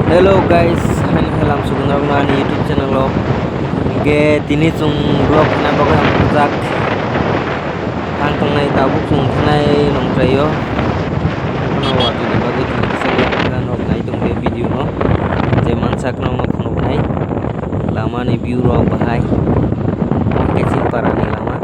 Hello guys, halam sugunrang na ni YouTube channel lo. Ge tini chung vlog na bagai ang jak tang tang nai tabuk chung thanai nongtrai yo. Kono watu ni bagai tini sele kan nok nai tung ge video no. Je mansak no nok nok nai. Lama ni view ro bahai. Ke chin para ni lama.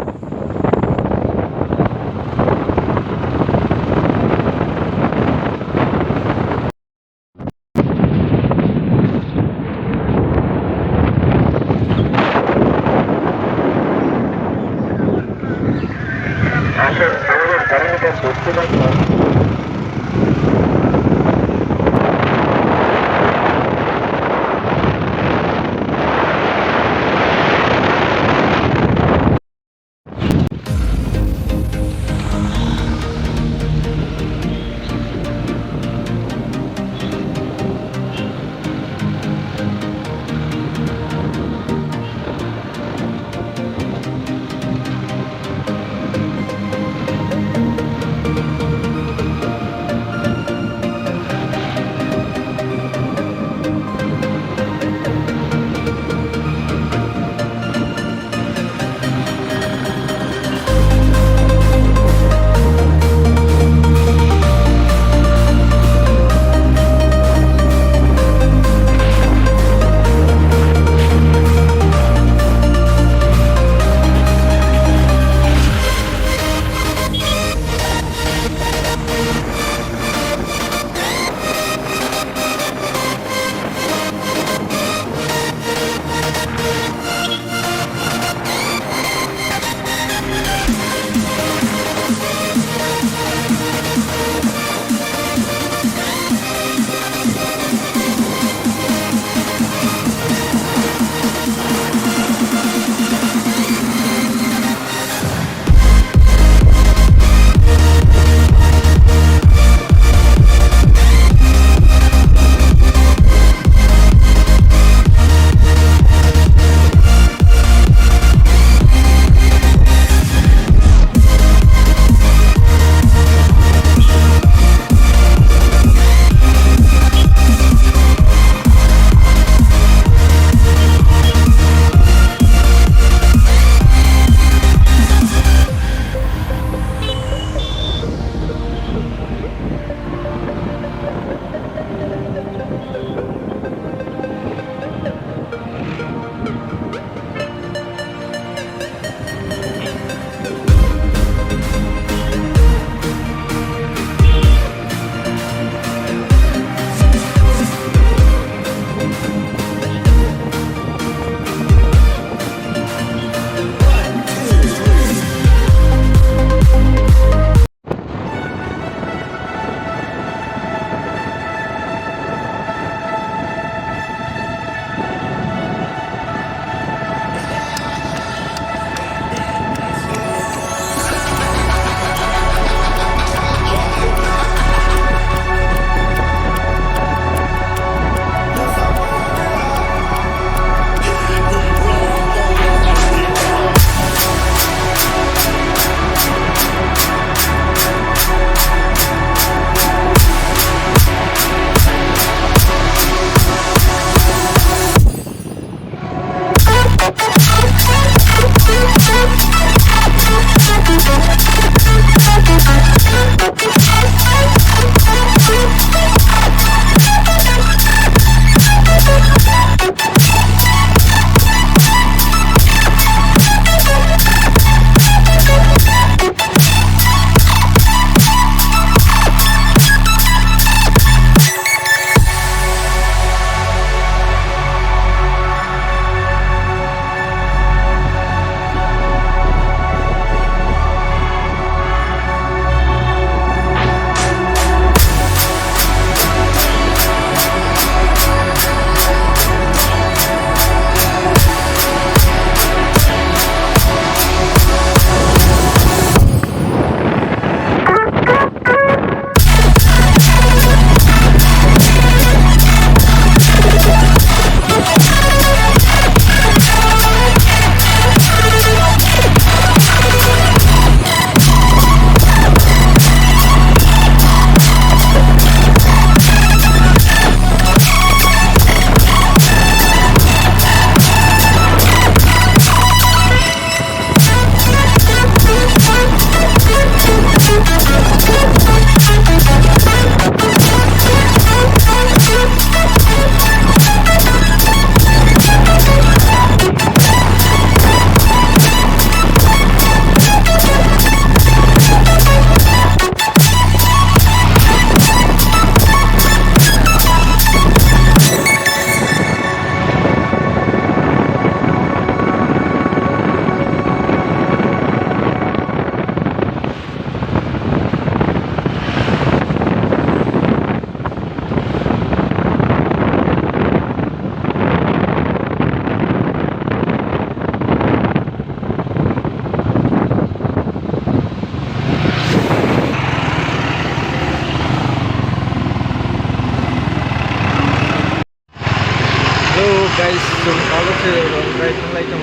guys जों माखासे लंद्राय थांनाय दङ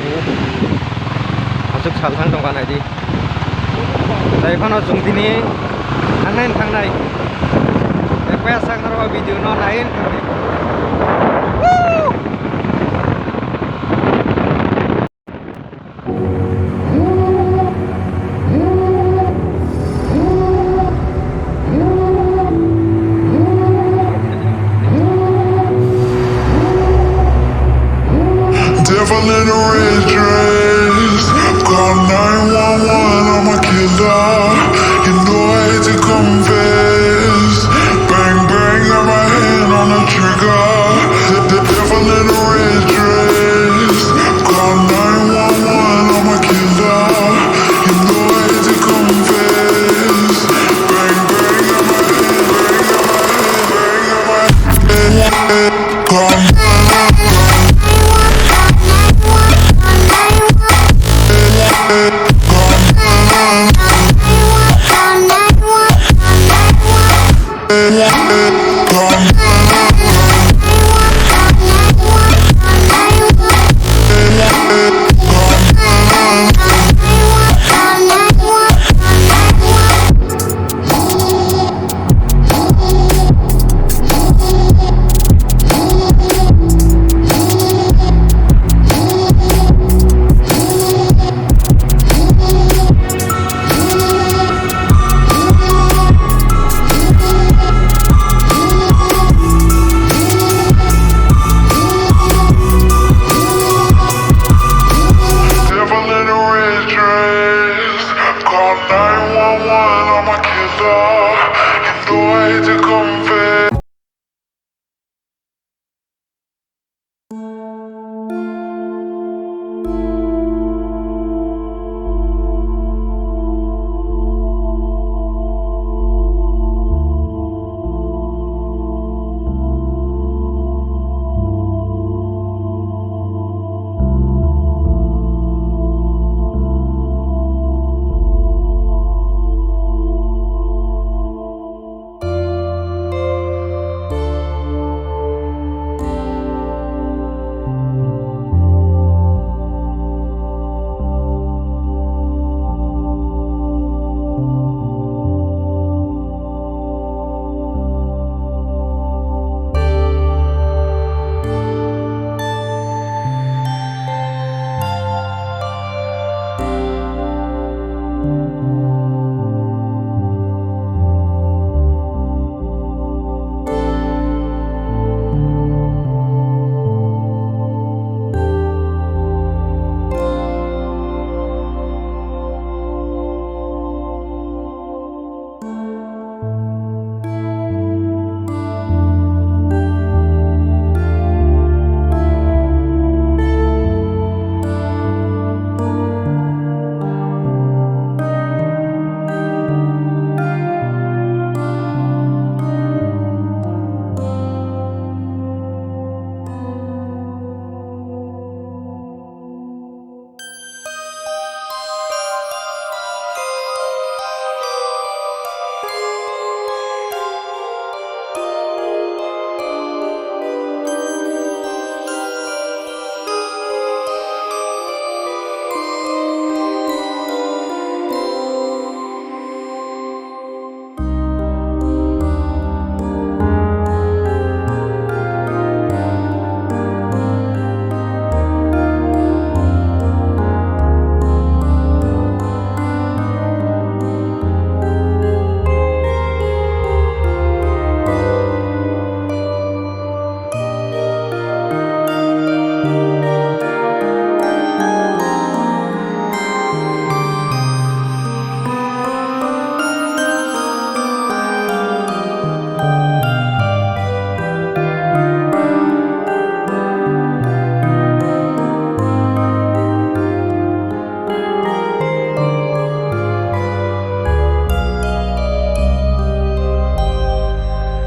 आसुक सालथां दंगानायदि जायफोराव जों दिनै थांनाय एकबार सांग्रावा video न नायन Devil in a red dress, call 911, I'm a killer. You know I hate to confess. Bang bang, got my hand on the trigger. The devil in a red dress, call 911, I'm a killer. You know I hate to confess. Bang bang, got my hand, bang, got my hand, call. Call 911, I'm a killer. You know I hate to confess.